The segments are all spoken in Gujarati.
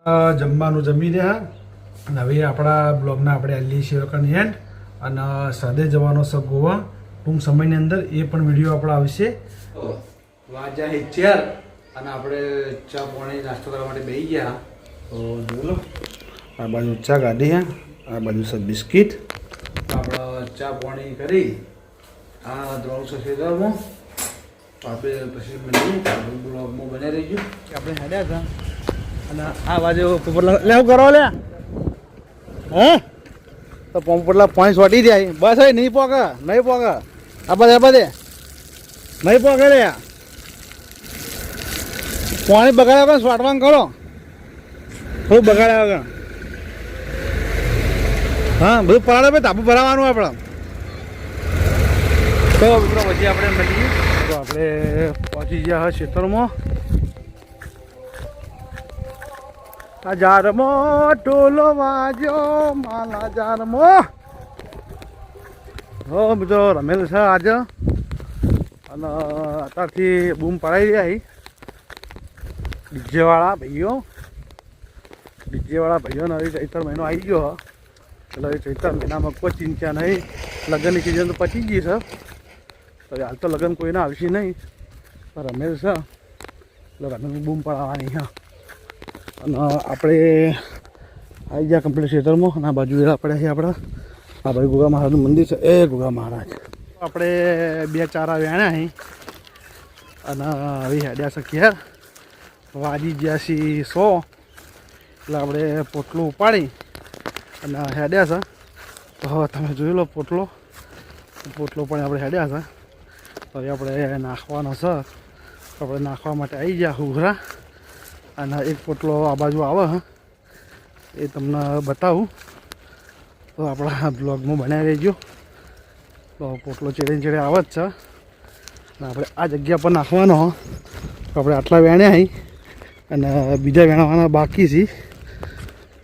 જમવાનું જમી રહ્યા અને હવે આપણા બ્લોગના આપણે આલી શેરકન એન્ડ અને સાદે જવાનો છે ગોવા ટૂંક સમયની અંદર એ પણ વિડીયો આપણો આવશે. વાજા હે ચેર અને આપણે ચા પાણી નાસ્તો કરવા માટે બેસી ગયા. તો જોઈ લો આ બાજુ ચા કાઢી હે, આ બાજુ છે બિસ્કિટ. આપણે ચા પાણી કરી આ દ્રોણ છે ખેતરમાં આપણે પછી મળીએ બ્લોગમાં બને રહીશું. આપણે હેડ્યા હતા અને આ બાજુ લેવું કરો લે હે તો પોપટલા પાણી છોટી જાય બસ હવે નહીં પોકે આ બધે નહીં પોકે લે પાણી બગાડ્યા વગર છોટવાનું કરો થોડું બગાડ્યા વગર. હા બધું પરાડે ભાઈ તાપુ ભરાવાનું આપણે. તો મિત્રો પછી આપણે મળીએ. તો આપણે પહોંચી ગયા હા ખેતરમાં. હજારમાં ટોલો વાજ્યો માલા જારમાં. હો બીજો રમેલ છે આજે અને અત્યારથી બૂમ પડાવી રહ્યા ડીજેવાળા ભાઈઓને હવે ચૈતર મહિનો આવી ગયો એટલે હવે ચૈતર મહિનામાં કોઈ ચિંતા નહીં. લગ્નની સિઝન તો પચી ગઈ છે તો હાલ તો લગ્ન કોઈને આવશે નહીં. રમેલ છે એટલે રમેલ બૂમ પડાવવાની હા. અને આપણે આવી ગયા કમ્પ્લીટ ખેતરમાં અને આ બાજુ વેળા પડ્યા છે આપણા. આ બાજુ ગુગા મહારાજનું મંદિર છે એ ગુગા મહારાજ. આપણે બે ચારા વેણ્યા અહીં અને હવે હેડ્યા છે ઘેર. વાજી ગયા છીએ 100 એટલે આપણે પોટલું ઉપાડી અને હેડ્યા છે. તો હવે તમે જોઈ લો પોટલો પણ આપણે હેડ્યા છે. તો હવે આપણે નાખવાનો છે. આપણે નાખવા માટે આવી ગયા હુહરા અને એક પોટલો આ બાજુ આવે એ તમને બતાવું. તો આપણા બ્લોગમાં બનાવી રહેજો. તો પોટલો ચેડે આવે જ છે અને આપણે આ જગ્યા પર નાખવાનો. તો આપણે આટલા વેણ્યા અહીં અને બીજા વેણવાના બાકી છે.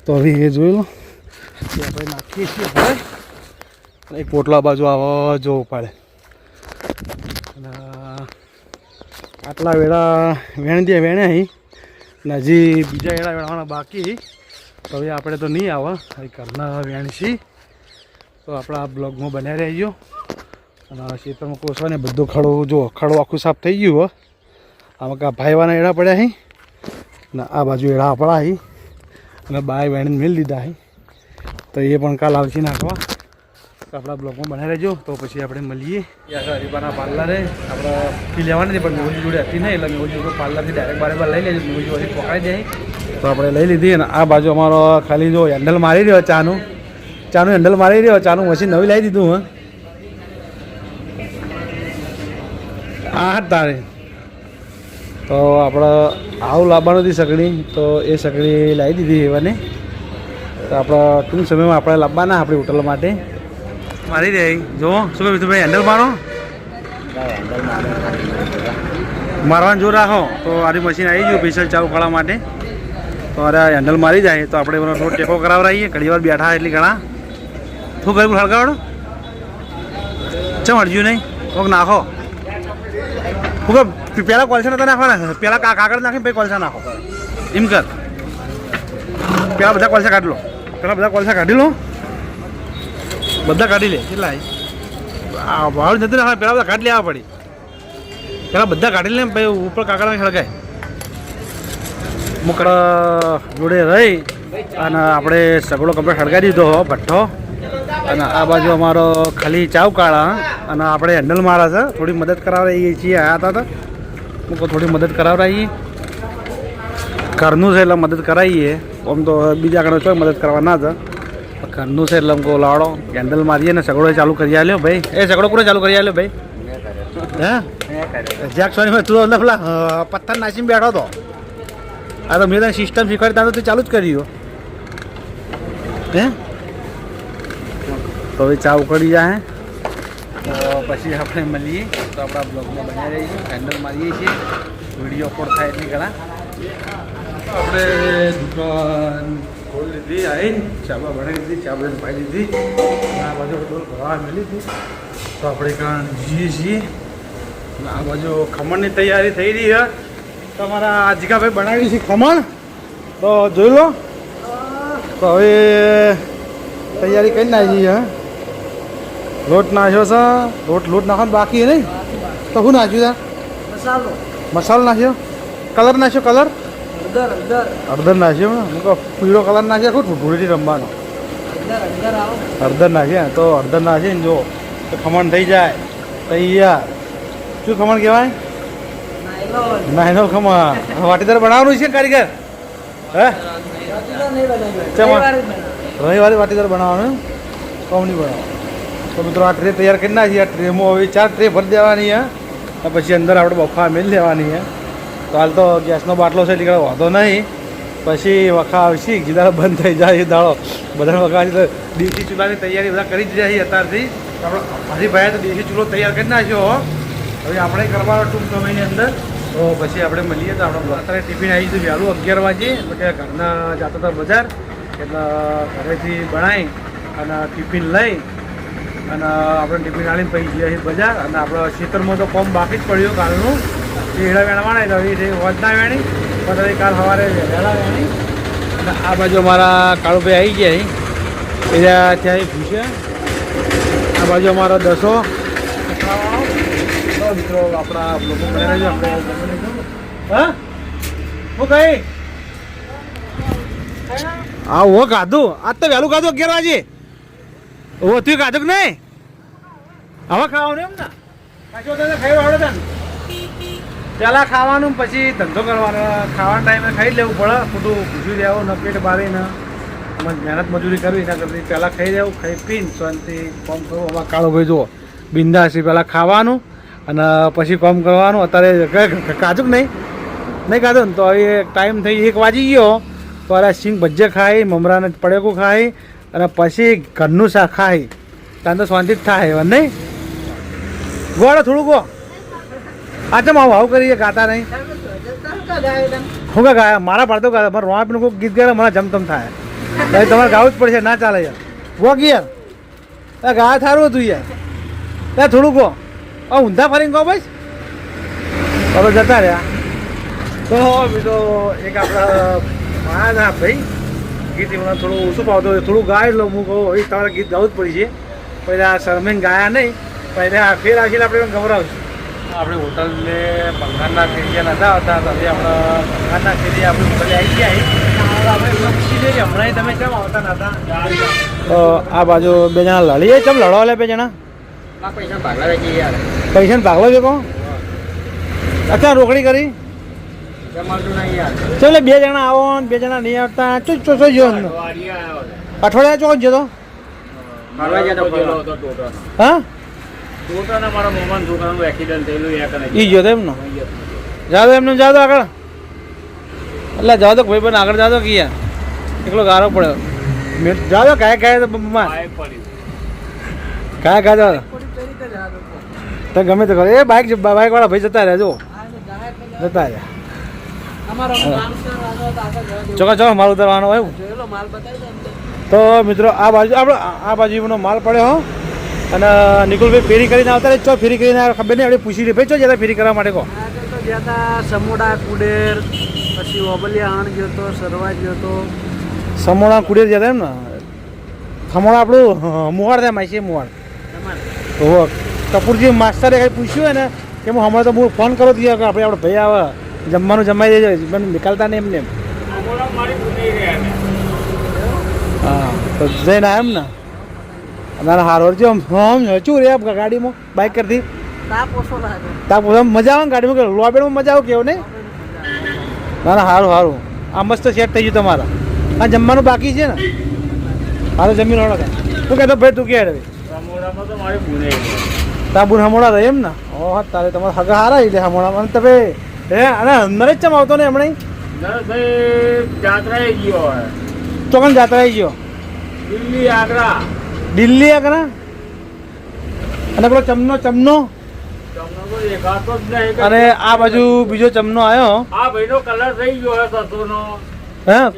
તો હવે એ જોઈ લો કે આપણે નાખીએ છીએ હવે. એક પોટલો આ બાજુ આવે જોવું પડે અને આટલા વેણ્યા અહીં ને હજી બીજા એડા વેણવાના બાકી. તો હવે આપણે તો નહીં આવે ઘરના વેણશી. તો આપણા બ્લોગમાં બન્યા રહેજો. અને ખેતરમાં કોસવાને બધું ખડો આખું સાફ થઈ ગયું હોય. આમાં કાં ભાઈવાના એડા પડ્યા અહીં ને આ બાજુ એડા આપણા અહીં અને બાય વેણીને મેળ લીધા અહીં. તો એ પણ કાલ આવશે નાખવા. તો આપણા બ્લોગમાં બન્યા રહેજો. તો પછી આપણે મળીએ હરીબાના પાર્લરે. આપણે ફી લેવાની હતી પણ મોજી જોડે હતી નહીં એટલે મોજી જોડે પાર્લરથી ડાયરેક્ટ બારે લઈ લેજો. મોજી જોડે પકડાઈ જાય તો આપણે લઈ લીધી. અને આ બાજુ અમારો ખાલી જો હેન્ડલ મારી રહ્યો ચાનું હેન્ડલ મારી રહ્યો. ચાનું મશીન નવી લાવી દીધું હા તારે. તો આપણે આવું લાવવાનું હતી સગડી. તો એ સગડી લાવી દીધી એવાને. તો આપણે ટૂંક સમયમાં આપણે લાવવાના આપણી હોટલ માટે મારી દે. જો શું કહ્યું ભાઈ હેન્ડલ મારો મારવાનું જોર રાખો. તો આરી મશીન આવી ગયું સ્પેશિયલ ચાવ ખાવા માટે. તો અરે હેન્ડલ મારી જાય તો આપણે એનો થોડો ટેકો કરાવરાઈએ. ઘણી વાર બેઠા એટલી ઘણા શું કર્યું હળગાવડો ચમ અડજ્યું નહીં કોક નાખો. શું કે પહેલાં કોલસા નતા નાખવાના. પહેલાં કાગળ નાખીને પછી કોલસા નાખો એમ કર. પહેલાં બધા કોલસા કાઢી લો. બધા કાઢી લે. કેટલા ભાવ નથી નાખવા પહેલાં બધા કાઢી લેવા પડી. પહેલાં બધા કાઢી લે પછી ઉપર કાગળ સળગાય. મુકડા જોડે રહી અને આપણે સગડો કમ્પ્લીટ સળગાવી દીધો ભઠ્ઠો. અને આ બાજુ અમારો ખાલી ચાવ કાળા અને આપણે હેન્ડલ મારા છે. થોડી મદદ કરાવડાવીએ છીએ. આવ્યા હતા મૂકો થોડી મદદ કરાવડાવીએ. ઘરનું છે એટલે મદદ કરાવીએ. આમ તો બીજા કારણે કોઈ મદદ કરવા ના હતા. ઘરનું છે એટલે અમકો લાવડો હેન્ડલ મારીએ ને સગડો ચાલુ કરી આલ્યો ભાઈ. એ સગડો કોને ચાલુ કરી આલ્યો ભાઈ? હે જ્યાક સોની તું પેલા પથ્થર નાસીને બેઠો હતો. આ તો મેં તને સિસ્ટમ શીખવાડી તો ચાલુ જ કર્યું હે. તો હવે ચા ઉકળી જાય તો પછી આપણે મળીએ. તો આપણા બ્લોગમાં બન્યા રહીશું. હેન્ડલ મારીએ છીએ વિડીયો અપલોડ થાય એટલી ઘણા. આપણે દુકાન ખોલી લીધી આવીને ચાબા બનાવી દીધી. ચા બધી પાઈ દીધી. આ બાજુ ડોલ ભરવા મળી હતી. તો આપણે કાં જઈએ છીએ. આ બાજુ ખમણની તૈયારી થઈ રહી છે. તમારા જીગાભાઈ બનાવી છે ખમણ તો જોઈ લો. તો હવે તૈયારી કરી નાખી છે. લોટ નાખ્યો છે. લોટ નાખવાનું બાકી નહીં. તો શું નાખ્યું છે? મસાલો નાખ્યો. કલર નાખ્યો. કલર હળદર નાખ્યો. મૂકો પીળો કલર નાખ્યો. શું ઢૂંઢી રમવાનો હળદર નાખ્યા. તો હળદર નાખીને જો તો ખમણ થઈ જાય તૈયાર. શું ખમણ કહેવાય? નાયનો ખમણ. વાટીદાર બનાવવાનું છે કારીગર? હે રવિવારે વાટીદાર બનાવવાનું, કોમ નહીં બનાવવાનું. તો મિત્રો આ ટ્રે તૈયાર કરી નાખીએ. આ ટ્રેમાં હવે 4 ટ્રે ભરી દેવાની છે. પછી અંદર આપણે બફા મેળ લેવાની છે. તો હાલ તો ગેસનો બાટલો છે એટલે વાંધો નહીં. પછી વખા આવશે ગીદાળો બંધ થઈ જાય એ દાળો બધા વખા તો દેશી ચૂલાની તૈયારી બધા કરી જ જાય અત્યારથી. આપણે હરીભાઈએ તો દેશી ચૂલો તૈયાર કરી નાખ્યો. હવે આપણે કરવાનો ટૂંક સમયની અંદર. તો પછી આપણે મળીએ. તો આપણે અત્યારે ટિફિન આવી જતું વહેલું 11 વાગે. એટલે કે ઘરના જતા હતા બજાર, એટલે ઘરેથી બનાવી અને ટિફિન લઈ અને આપણે ટિફિન આવીને પછી જઈએ બજાર. અને આપણે ખેતરમાં તો કોમ બાકી જ પડ્યું કાલનું. એડા વેણવાના એટલે હવે વધના વેણી પણ કાલ સવારે વહેલા વેણી. અને આ બાજુ અમારા કાળુભાઈ આવી ગયા. એ ત્યાં પૂછ્યા. આ બાજુ અમારા 10 મિત્રો આપણા લોકો બને રહેજો. આપણે હા હું કઈ હા હો ખાધું. આજ તો વહેલું ખાધું 11 વાગે. ઓ તું ખાધું કે નહીં? હવે ખાવાનું એમ ને પાછું તને ખાઈ આવડે તને પહેલાં ખાવાનું પછી ધંધો કરવાનો. ખાવાના ટાઈમે ખાઈ લેવું પડે. ખોટું ભૂસી દેવું ન પેટ બારીને મહેનત મજૂરી કરવી એના કરતી પહેલાં ખાઈ દેવું. ખાઈ પીને શાંતિ કોમ કરવું. હવે કાળો ભાઈ જુઓ બિંદાસી પહેલાં ખાવાનું અને પછી કોમ કરવાનું. અત્યારે કાજુક નહીં કાધું ને તો હવે ટાઈમ થઈ 1 વાગી ગયો. તો અરે સિંગ ભજ્જે ખાઈ, મમરાને પડેકું ખાઈ અને પછી ઘરનું શાક ખાઈ. ત્યાં તો શાંતિ જ થાય એવા નહીં. ગોળો થોડું ગો આ ચમ આવું કરીએ ગાતા નહીં. હું કા ગાયા મારા પાડતો ગાતા મારે રોણાપીનું કોઈ ગીત ગાય મને જમતમ થાય. ભાઈ તમારે ગાવું જ પડશે ના ચાલે યાર. વોક યાર ગાયા થારું હતું યાર. ત્યાં થોડું કહો ઊંધા ફરીને કહો ભાઈ. હવે જતા રહ્યા. તો બીજો એક આપણા મારા ભાઈ ગીત એમાં થોડું ઓછું પાવતો થોડું ગાય લો. હું કહું એ તમારે ગીત ગાવું જ પડી છે. પહેલાં શરમેન ગાયા નહીં. પહેલાં ફેર આવશે આપણે ગભરાવશું. આપણે હોટલને બંગાળના ખેડિયા નતા આવતા. હવે આપણે બંગાળના ખેડિયા આપણે બધા આવી ગયા. આપણે પૂછી લઈએ હમણાં તમે કેમ આવતા નતા? તો આ બાજુ 2 જણા લડીએ. કેમ લડવા લે 2 જણા? પૈસા ને ભાગવા છે કહો. અચ્છા રોકડી કરી ચાલે. 2 જણા આવો ને 2 જણા નહીં આવતા. ચો જો અઠવાડિયા ચોક જતો. હા ઈ ગયો એમ ને. જાદો એમને જાદો આગળ એટલે જાવ તો ભાઈ બને આગળ જાદો કે એકલો ગારો પડ્યો. જાદો કાય તો કાય તો ગમે તો એ બાઇક વાળા ભાઈ જતા રહ્યા. જો જતા રહ્યા. ચોકા માલ ઉતારવાનો હોય. તો મિત્રો આ બાજુ આપણે આ બાજુ એનો માલ પડ્યો. અને નિકુલભાઈ ફેરી કરીને આવતા ચો ફેરી કરીને ખબર નહીં આપણે પૂછી લે ભાઈ ચો જતા ફેરી કરવા માટે કહો. જ્યાં સમોડા કુડેર પછી ઓબલિયા ગયો તો સરવા ગયો તો સમોડા કુડેર જતા એમ ને. સમોડા આપણું મુવાડ થાય માસી મુવાડ. તો કપૂરજી માસ્ટરે કંઈ પૂછ્યું હોય ને કે હું હમણાં તો હું ફોન કરો કે આપણે ભાઈ આવે જમવાનું જમાઈ દેજો. મને નીકળતા નહીં એમને એમ. હા તો જઈને એમ ને ના હારો જો શું રે ગાડીમાં બાઇક કરતી તાપ ઓછો મજા આવે ને ગાડીમાં. લોબેડમાં મજા આવે કેવું નહીં? ના ના સારું. આ મસ્ત સેટ થઈ ગયું તમારા. આ જમવાનું બાકી છે ને? હાલો જમીન વાળો તું કહેતો ભાઈ તું કે તાબુર હમોડા રહે એમ ને. ઓહ તારે તમારા હગા હારા એટલે હમોડા તમે હે અને નરેશ ચમ આવતો ને હમણાં ચોકન જાત્રા આવી ગયો. દિલ્હી આગ્રા અને પેલો ચમનો અને આ બાજુ બીજો ચમનો આવ્યો. આ ભાઈનો કલર થઈ ગયો સસોનો. હા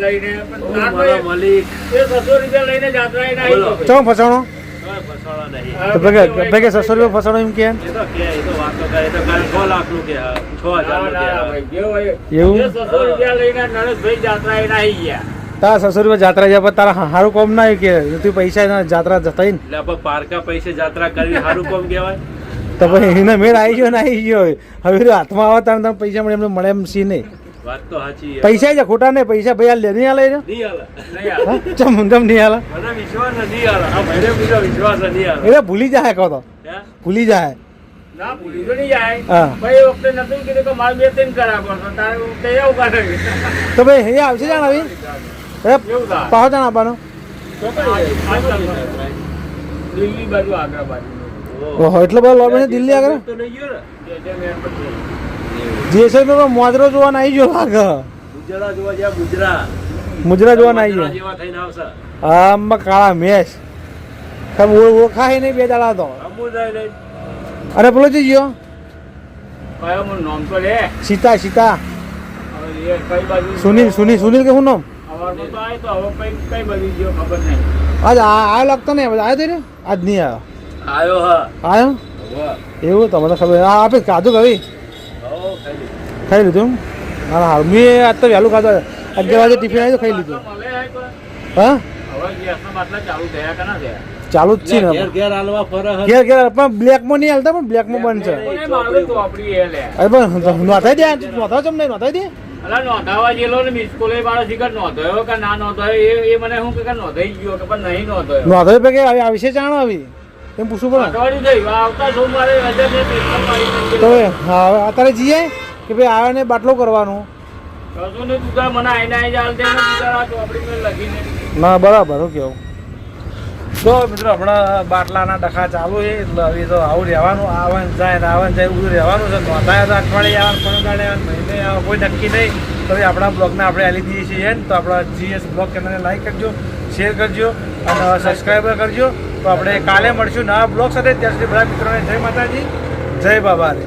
લઈને 700 રૂપિયા લઈને જાત્રા ચમ ફસાણો ફસાણા નહીં. તો ભેગે 600 રૂપિયા ફસાણો એમ કે એ તો કે એ તો વાતો કરે એ તો કાલે 6 લાખનું કે 6,000 નું કે એવું? 600 રૂપિયા લઈને નરેશભાઈ જાત્રા એ નાહી ગયા. તારા 600 રૂપિયા જાત્રા જાય પણ તારા સારું કોમ ના કે તું પૈસા એના જાત્રા જતા ને એટલે આપણે પારકા પૈસે જાત્રા કરવી સારું કોમ કહેવાય. તો પછી એને મેળ આવી ગયો ને આવી ગયો હવે હાથમાં આવે તારે તમે પૈસા મળે એમને મળે એમ સી નહીં વાત તો સાચી છે. પૈસા છે ખોટા નહીં પૈસા ભાઈ આ લે નહીં હાલે નહીં હાલે. નહીં હાલે. ચમ નહીં હાલે મને વિશ્વાસ નથી હાલે. આ ભાઈને બીજો વિશ્વાસ નથી હાલે. એટલે ભૂલી જાય કહો તો હે? ભૂલી જાય ના ભૂલી તો નહીં જાય. હા. ભાઈ એ વખતે નતું કીધું કે મારે 2-3 કરા પડતો તારે વખતે એવું કરે. તો ભાઈ અહીંયા આવશે જાણ આવી એવું થાય. પાહો જાણ આપવાનો તો કઈ દિલ્હી બાજુ આગ્રા બાજુ ઓહો એટલો બધો લોબી છે દિલ્હી આગળ તો નહીં ગયો ને જે મેં પછી જેસલમેરમાં મોજરો જોવા આવી ગયો લાગે ગુજરાત જોવા જ્યાં ગુજરાત મુજરા જોવા આવી ગુજરાત ગયો જેવા થઈને આવશે. આમાં કાળા મેશ તમે ઓળખાય નહીં બે દાડા તો સમુદાય લઈ અરે પેલો જઈ ગયો કયો મને નામ તો લે. સીતા સીતા હવે એ કઈ બાજુ સુનિલ કે શું નામ સવારમાં તો આવ્યો તો હવે કઈ બાજુ ગયો ખબર નહીં. આજ આ લાગતો નહીં આવ્યો તો ને આજ નહીં આવ્યો આવ્યો હા. આવ્યો વાહ. એવું તમને ખબર હા આપે કાધું કવી હો, ખાઈ લીધું. ખાઈ લીધું હા હા મેં આજ તો વહેલું ખાધું 11 વાગે ટિફિન આવી તો ખાઈ લીધું મળે હે કોઈ? હા હવે ગેસના બાટલા ચાલુ થયા કે ના થયા? ચાલુ જ છે ને ઘેર હાલવા ફરે હે. ઘેર પણ બ્લેકમાં નહીં હાલતા પણ બ્લેકમાં બંધ છે કોને મારું તો આપણી એ લે. અરે પણ નોંધાઈ દે નોંધાવ ચમ નહીં નોંધાઈ દે અલા નોંધાવા ગયેલો ને મિસ કોલે મારો શિખર નોંધાયો કે ના નોંધાયો એ મને શું કે નોંધાઈ ગયો કે પણ નહીં નોંધાયો. નોંધાઈ પે કે આ વિશે જાણો આવી એમ પૂછવું પડે અઠવાડિયું થયું. આવતા સોમવારે રજા છે પેપર મારી તો હવે હા હવે અત્યારે જઈએ કે ભાઈ આવે ને બાટલો કરવાનો કશું નહીં તું તાર મને આઈને આઈ ચાલ દે ને તું તાર આ ચોપડી પર લખીને. ના બરાબર હું કેવું તો મિત્રો હમણાં બાટલાના ડખા ચાલુ છે એટલે હવે તો આવું રહેવાનું આવવાનું જાય ને આવવાનું જાય બધું રહેવાનું છે નોંધાયા તો અઠવાડિયે આવવાનું 15 દાડે આવવાનું મહિને આવે કોઈ નક્કી નહીં તો હવે આપણા બ્લોગને આપણે આલી દઈએ છીએ ને તો આપણા GS બ્લોગ ચેનલને લાઈક કરજો શેર કરજો અને સબસ્ક્રાઈબર કરજો તો આપણે કાલે મળશું નવા બ્લોગ સાથે ત્યાં સુધી બધા મિત્રોને જય માતાજી જય બાબા રે